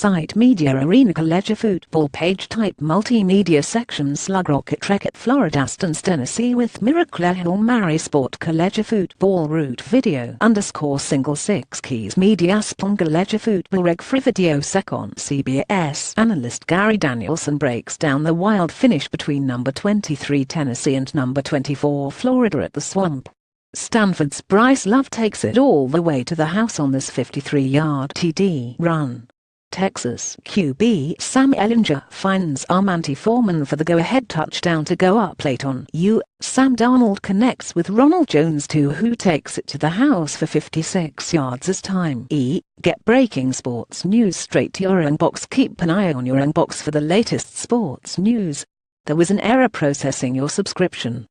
site Media Arena College Football page type Multimedia section Slug Rocket Trek at Florida Stance Tennessee with Miracle Hill Mary Sport College Football route video _single 6 keys Media Spon College Football reg free video second CBS analyst Gary Danielson breaks down the wild finish between number 23 Tennessee and number 24 Florida at the Swamp. Stanford's Bryce Love takes it all the way to the house on this 53-yard TD run. Texas QB Sam Ehlinger finds Armanti Foreman for the go-ahead touchdown to go up late on U. Sam Darnold connects with Ronald Jones too, who takes it to the house for 56 yards as time. Get breaking sports news straight to your inbox. Keep an eye on your inbox for the latest sports news. There was an error processing your subscription.